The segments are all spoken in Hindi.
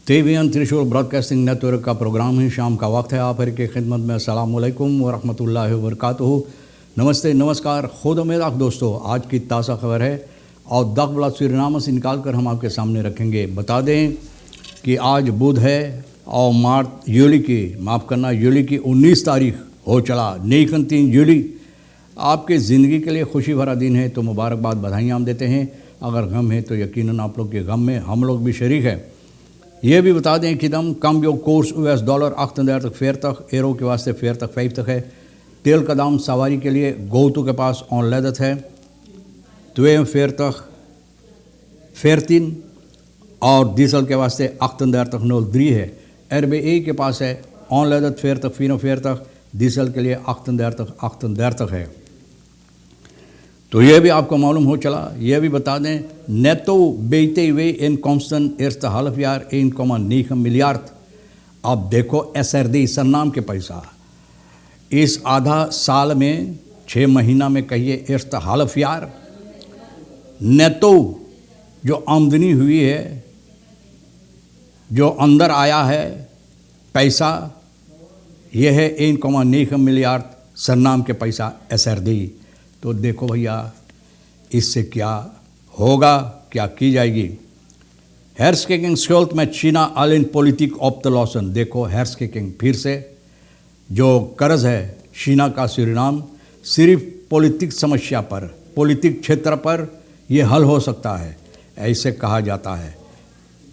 TVN त्रिशूल ब्रॉडकास्टिंग नेटवर्क का प्रोग्राम है। शाम का वक्त है। आप हर की खिदमत में अस्सलाम वालेकुम व रहमतुल्लाहि व बरकातुहू। नमस्ते, नमस्कार, खुद उम्मीद दोस्तों। आज की ताज़ा खबर है और दगबला सूरीनाम से निकाल कर हम आपके सामने रखेंगे। बता दें कि आज बुध है और यूली की 19 तारीख हो चला। 3 यूली आपके ज़िंदगी के लिए खुशी भरा दिन है, तो मुबारकबाद, बधाइयाँ हम देते हैं। अगर गम है तो यकीनन आप लोग के गम में हम लोग भी शरीक हैं। ये भी बता दें कि दम कम जो कोर्स US डॉलर 38 एरो के वास्ते 40 है। तेल का दाम सवारी के लिए गोतू के पास ऑन लेदत है 42 और डीजल के वास्ते 38 है। RBA के पास है ऑन लेदत 40 डीजल के लिए 38 है। तो यह भी आपको मालूम हो चला। यह भी बता दें नेटो बेचते हुए इनकॉन्स्टेंट eerste halfjaar 1,9 मिलियर्ड। अब देखो SRD सरनाम के पैसा इस आधा साल में 6 महीना में कहिए eerste halfjaar नेटो जो आमदनी हुई है, जो अंदर आया है पैसा, यह है 1,9 मिलियर्ड सरनाम के पैसा SRD। तो देखो भैया इससे क्या होगा, क्या की जाएगी। हेर्स्किकिंग स्कल्ट में चीना आलिन पॉलिटिक ऑफ द लॉसन। देखो हेर्स्किकिंग फिर से जो कर्ज है चीना का सूरीनाम सिर्फ पॉलिटिक समस्या पर, पॉलिटिक क्षेत्र पर यह हल हो सकता है, ऐसे कहा जाता है।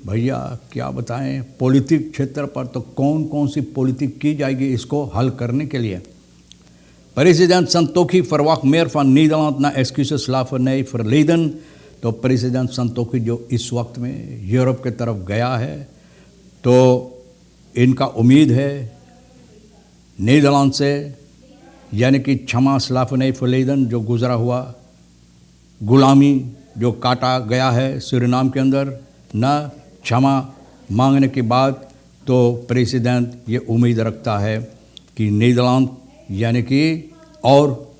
भैया क्या बताएं, पॉलिटिक क्षेत्र पर तो कौन कौन सी पॉलिटिक की जाएगी इसको हल करने के लिए। President Santokhi verwacht meer van Nederland na excuuseslavernij verleden। तो प्रेसिडेंट संतोखी जो इस वक्त में यूरोप के तरफ गया है, तो इनका उम्मीद है नीदरलैंड से, यानी कि क्षमा स्लाफनई फलेदन जो गुजरा हुआ गुलामी जो काटा गया है सूरीनाम के अंदर, न क्षमा मांगने के बाद तो प्रेसिडेंट ये उम्मीद रखता है कि नीदरलैंड यानी कि और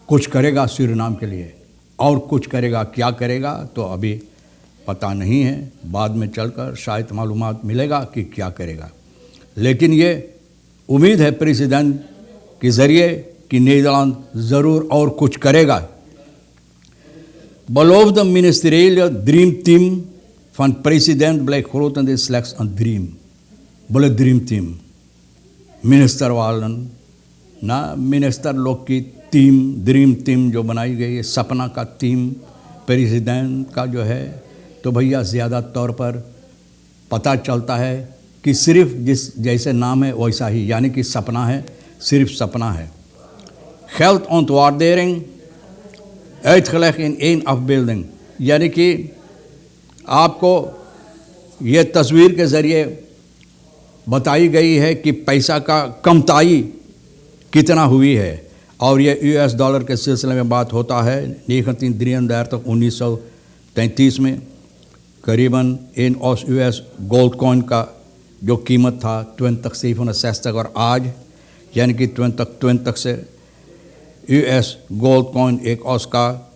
कुछ करेगा सूरीनाम के लिए, और कुछ करेगा। क्या करेगा तो अभी पता नहीं है, बाद में चलकर शायद मालूमात मिलेगा कि क्या करेगा। लेकिन ये उम्मीद है प्रेसिडेंट के ज़रिए कि नीदरलैंड ज़रूर और कुछ करेगा। Beloof de ministeriële dreamteam van president blijkt grotendeels slechts een dream। बोले ड्रीम टीम मिनिस्टर वालन ना, मिनिस्टर लोग की टीम, ड्रीम टीम जो बनाई गई है, सपना का टीम प्रेसिडेंट का जो है, तो भैया ज़्यादा तौर पर पता चलता है कि सिर्फ जिस जैसे नाम है वैसा ही, यानी कि सपना है, सिर्फ सपना है। Geldontwaardering uitgelegd in 1 afbeelding, यानी कि आपको ये तस्वीर के ज़रिए बताई गई है कि पैसा का कमताई कितना हुई है। और ये US डॉलर के सिलसिले में बात होता है 1933 में करीबन इन US गोल्ड कॉइन का जो कीमत था 2067 और आज यानी कि 2020 से US गोल्ड कॉइन एक औस का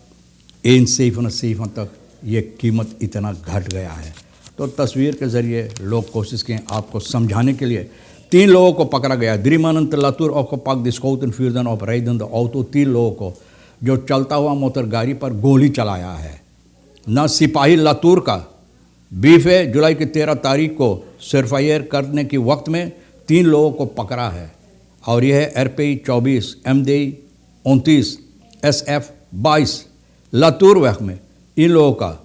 1,7 तक ये कीमत इतना घट गया है। तो तस्वीर के ज़रिए लोग कोशिश किए आपको समझाने के लिए। 3 लोगों को पकड़ा गया। Drie Latour opgepakt die schoten vuurden op rijdende auto। 3 लोगों को जो चलता हुआ मोटर गाड़ी पर गोली चलाया है। न सिपाही लातूर का 20 जुलाई की 13 तारीख को सरफायर करने के वक्त में 3 लोगों को पकड़ा है। और यह है RPI 24, MDI 29, SF 22 लातूर वक्त में इन लोगों का।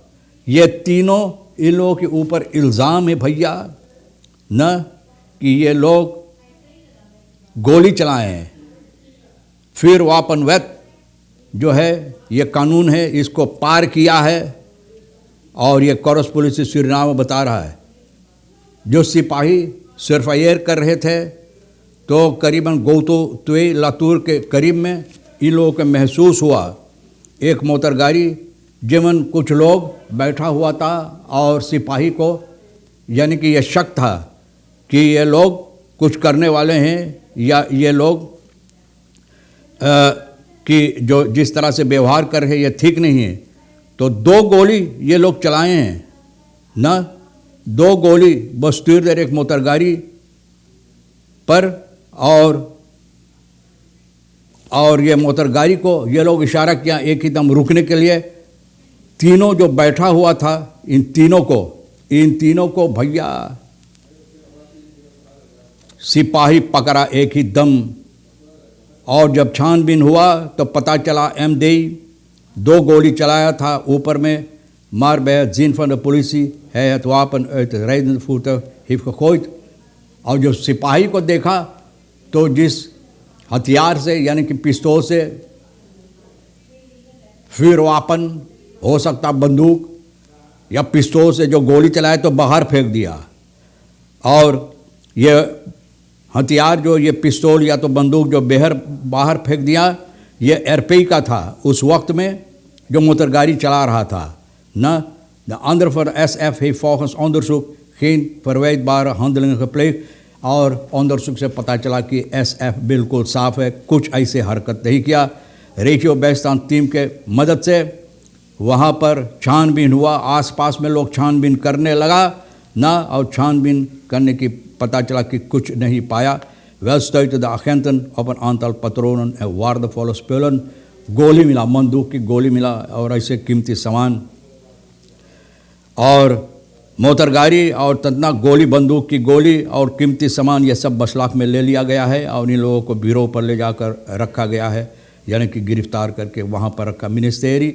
ये तीनों इन लोगों के ऊपर इल्ज़ाम है भैया न कि ये लोग गोली चलाए हैं। फिर वापनवैत जो है ये कानून है, इसको पार किया है। और ये कोरस पुलिस सूरीनाम बता रहा है जो सिपाही सरफायर कर रहे थे, तो करीबन गोतो तुए लातूर के करीब में इन लोगों को महसूस हुआ एक मोटर गाड़ी जिमन कुछ लोग बैठा हुआ था, और सिपाही को यानी कि यह शक था कि ये लोग कुछ करने वाले हैं, या ये लोग कि जो जिस तरह से व्यवहार कर रहे ये ठीक नहीं है। तो 2 गोली ये लोग चलाए हैं न 2 गोली बस्तूर देर एक मोटर गाड़ी पर, और ये मोटर गाड़ी को ये लोग इशारा किया एक ही दम रुकने के लिए। तीनों जो बैठा हुआ था, इन तीनों को भैया सिपाही पकड़ा एक ही दम। और जब छानबीन हुआ तो पता चला एमदेई 2 गोली चलाया था ऊपर में, maar bij het zien van de politie hij het wapen uit het rijdende voertuig heeft gegooid। और जब सिपाही को देखा तो जिस हथियार से यानी कि पिस्तौल से, फिर वापन हो सकता बंदूक या पिस्तौल से जो गोली चलाए तो बाहर फेंक दिया। और ये हथियार जो ये पिस्तौल या तो बंदूक जो बाहर फेंक दिया, ये एरपी का था उस वक्त में जो मोटर गाड़ी चला रहा था ना। De andere voor de SF heeft volgens onderzoek geen verwijtbare handelingen gepleegd। और onderzoek से पता चला कि SF बिल्कुल साफ है, कुछ ऐसे हरकत नहीं किया। रेशियो बेस्तान टीम के मदद से वहाँ पर छानबीन हुआ, आसपास में लोग छानबीन करने लगा ना, और छानबीन करने की पता चला कि कुछ नहीं पाया। Wel stuitten de agenten op een aantal patronen en waardevolle spullen। गोली मिला, बंदूक की गोली मिला और ऐसे कीमती सामान और मोटर गाड़ी और ततना गोली, बंदूक की गोली और कीमती सामान, ये सब बसलाख में ले लिया गया है और इन लोगों को बिरो पर ले जाकर रखा गया है, यानी कि गिरफ्तार करके वहाँ पर रखा। मिनिस्टेरी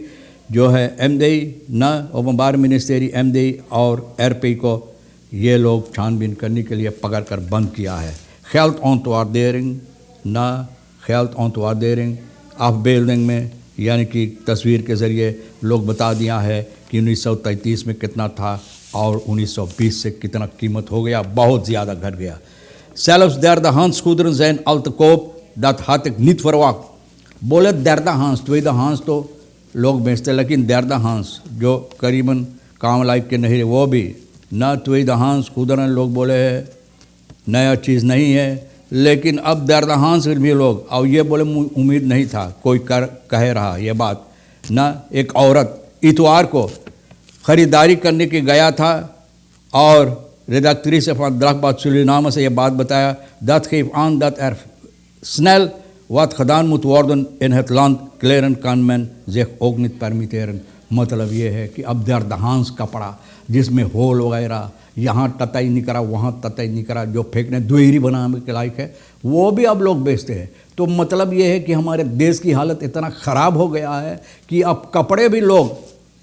जो है एमदेई न ओपनबार मिनिस्टेरी एमदेई और एरपी को ये लोग छानबीन करने के लिए पकड़ कर बंद किया है। geldontontwaardering न geldontontwaardering afbeelding में, यानी कि तस्वीर के ज़रिए लोग बता दिया है कि 1933 में कितना था और 1920 से कितना कीमत हो गया, बहुत ज़्यादा घट गया। Zelfs derdehands goederen zijn al te koop, dat had ik niet verwacht। बोले derdehands, tweedehands तो लोग बेचते, लेकिन derdehands जो करीबन काम लायक के नहीं, वो भी न tweedehands goederen लोग बोले है नया चीज़ नहीं है, लेकिन अब derdehands भी लोग, और ये बोले उम्मीद नहीं था कोई कह रहा ये बात ना। एक औरत इतवार को ख़रीदारी करने के गया था और redactrice van Dagblad Suriname से ये बात बताया, dat geeft aan dat snel wat gedaan moet worden in het land, kleren kan men zich ook niet permitteren। मतलब ये है कि अब derdehands कपड़ा जिसमें होल वगैरह, यहाँ तताई नहीं करा वहाँ तताई नहीं करा, जो फेंकने दुहेरी बनाने के लायक है, वो भी अब लोग बेचते हैं। तो मतलब ये है कि हमारे देश की हालत इतना ख़राब हो गया है कि अब कपड़े भी लोग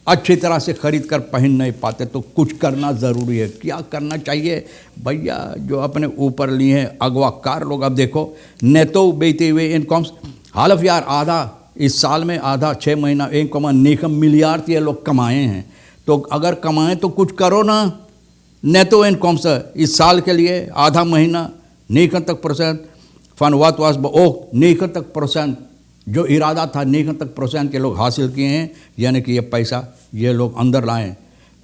अच्छी तरह से ख़रीद कर पहन नहीं पाते। तो कुछ करना ज़रूरी है। क्या करना चाहिए भैया? जो अपने ऊपर लिए हैं अगवाकार लोग, अब देखो नेतो बेचते हुए इनकम्स हालफ यार आधा इस साल में, आधा 6 महीना 1,9 मिलियन ये लोग कमाए हैं। तो अगर कमाएं तो कुछ करो ना। नेतो इनकम्स इस साल के लिए आधा महीना 90% van wat was beoogd 90% जो इरादा था 90% के लोग हासिल किए हैं, यानी कि ये पैसा ये लोग अंदर लाएं।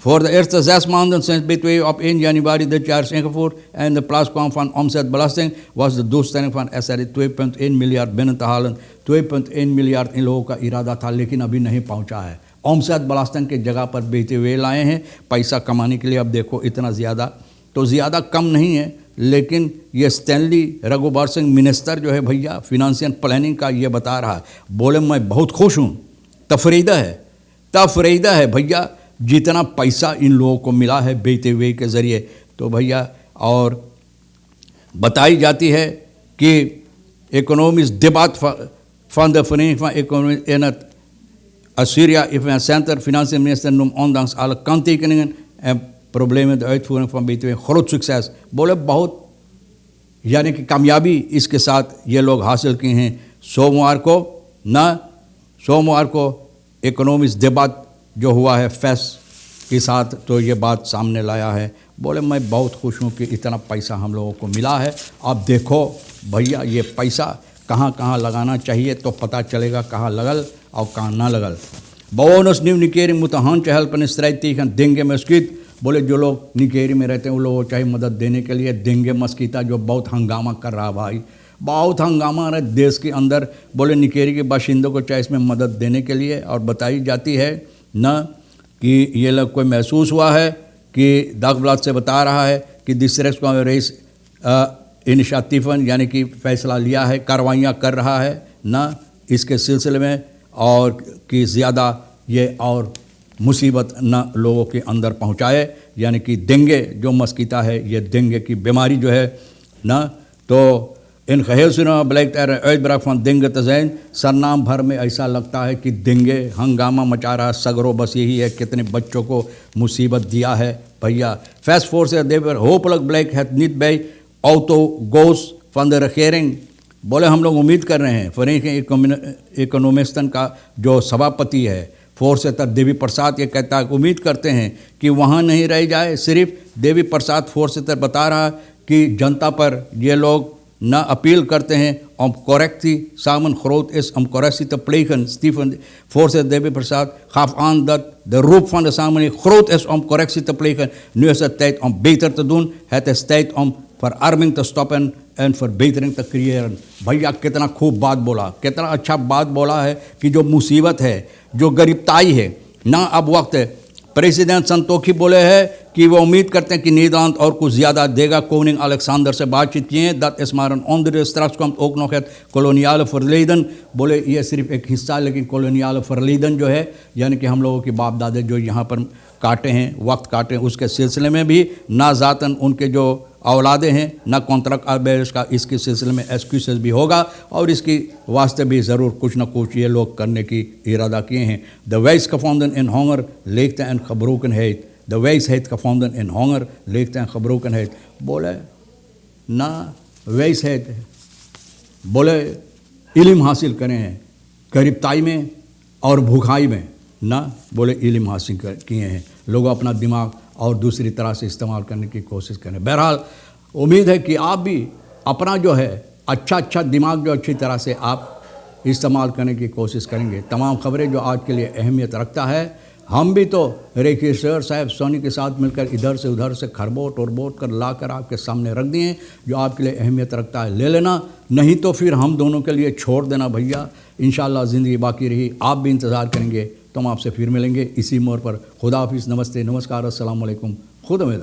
Voor de eerste 6 maanden sinds BTW op 1 januari dit jaar is ingevoerd en de plaats kwam van omzetbelasting, was de doelstelling van SRI 2,1 miljard binnen te halen। 2,1 मिलियर्ड इन लोगों का इरादा था, लेकिन अभी नहीं पहुंचा है। ओमसेट बलास्तन के जगह पर बेचते हुए लाए हैं पैसा कमाने के लिए। अब देखो इतना ज़्यादा तो ज़्यादा कम नहीं है, लेकिन ये स्टैनली रघुबर सिंह मिनिस्टर जो है भैया फिनेंशियल प्लानिंग का, ये बता रहा है, बोले मैं बहुत खुश हूँ। तफरीदा है भैया जितना पैसा इन लोगों को मिला है बेचते हुए के ज़रिए। तो भैया और बताई जाती है कि economisch debat van de Vereniging van Economie in het Assyria Event Center, financiën minister noemt ondanks alle kanttekeningen en problemen de uitvoering van BTW groot succes। बोले बहुत यानी कि कामयाबी इसके साथ ये लोग हासिल किए हैं। सोमवार को इकोनॉमिक्स डिबेट जो हुआ है फेस के साथ, तो ये बात सामने लाया है। बोले मैं बहुत खुश हूँ कि इतना पैसा हम लोगों को मिला है। अब देखो भैया ये पैसा कहाँ कहाँ लगाना चाहिए तो पता चलेगा कहाँ लगल और कहाँ ना लगल। Bewoners Nieuw Nikeri moeten handje helpen in strijd tegen dengue मस्कीट। बोले जो लोग निकेरी में रहते हैं उन लोगों को चाहिए मदद देने के लिए। डेंगू मस्कीटा जो बहुत हंगामा कर रहा भाई, बहुत हंगामा है देश के अंदर। बोले निकेरी के बाशिंदों को चाहिए इसमें मदद देने के लिए। और बताई जाती है न कि ये लोग कोई महसूस हुआ है कि दागब्लाद से बता रहा है कि दिसरेक्स को रेस इनिशिएटिव यानी कि फ़ैसला लिया है, कार्रवाइयाँ कर रहा है ना इसके सिलसिले में, और कि ज़्यादा ये और मुसीबत न लोगों के अंदर पहुँचाए, यानी कि डेंगू जो मस्कीता है, ये डेंगू की बीमारी जो है ना, तो इन गeheel Suriname blijkt er een uitbraak van dengue te zijn। सरनाम भर में ऐसा लगता है कि डेंगू हंगामा मचा रहा, सगरों बस यही है, कितने बच्चों को मुसीबत दिया है भैया। Fast forward देवर hopelijk blijkt het niet bij autogo's van de regering। बोले हम लोग उम्मीद कर रहे हैं, फॉरेन इकोनॉमिस्टन का जो सभापति है फोर्सेतर देवी प्रसाद, ये कहता है उम्मीद करते हैं कि वहाँ नहीं रह जाए। सिर्फ देवी प्रसाद फोर्सेतर बता रहा कि जनता पर ये लोग न अपील करते हैं om correctie samen groot is om correctie te plegen। Stephen voorzitter Debbie Prasad gaf aan dat de roep van de samenleving groot is om correctie te plegen। Nu is het tijd om beter te doen, het is tijd om verarming te stoppen en verbetering te creëren। भैया कितना खूब बात बोला, कितना अच्छा बात बोला है कि जो मुसीबत है, जो गरीबताई है ना, अब वक्त है। प्रेसिडेंट संतोखी बोले हैं कि वो उम्मीद करते हैं कि नीदरलैंड और कुछ ज़्यादा देगा। कोनिंग अलेक्जेंडर से बातचीत किए, dat is maar een onderdeel, straks komt ook nog het koloniale verleden। बोले ये सिर्फ एक हिस्सा है, लेकिन koloniale verleden जो है, यानी कि हम लोगों के बाप दादे जो यहाँ पर काटे हैं, वक्त काटे हैं, उसके सिलसिले में भी ना ज़ातन उनके जो औलादे हैं ना कॉन्ट्रैक्ट आर्बिट्रेज का, इसके सिलसिले में एक्सक्यूज़ भी होगा, और इसकी वास्ते भी ज़रूर कुछ ना कुछ ये लोग करने की इरादा किए हैं। The wijsgevonden in honger, leegte en gebrokenheid। de wijsheid gevonden in honger, leegte en gebrokenheid। बोले ना wijsheid, बोले इल्म हासिल करें हैं गरीबताई में और भूखाई में ना, बोले इल्म हासिल किए हैं। लोग अपना दिमाग और दूसरी तरह से इस्तेमाल करने की कोशिश करें। बहरहाल उम्मीद है कि आप भी अपना जो है अच्छा दिमाग जो अच्छी तरह से आप इस्तेमाल करने की कोशिश करेंगे। तमाम खबरें जो आज के लिए अहमियत रखता है, हम भी तो रेखी सर साहब सोनी के साथ मिलकर इधर से उधर से खरबोट और बोट कर ला कर आपके सामने रख दिए। जो आपके लिए अहमियत रखता है ले लेना, नहीं तो फिर हम दोनों के लिए छोड़ देना भैया। इंशाल्लाह ज़िंदगी बाकी रही, आप भी इंतज़ार करेंगे, तो हम आपसे फिर मिलेंगे इसी मोड़ पर। खुदा हाफिज़, नमस्ते, नमस्कार, अस्सलाम वालेकुम, खुद उम्मीद।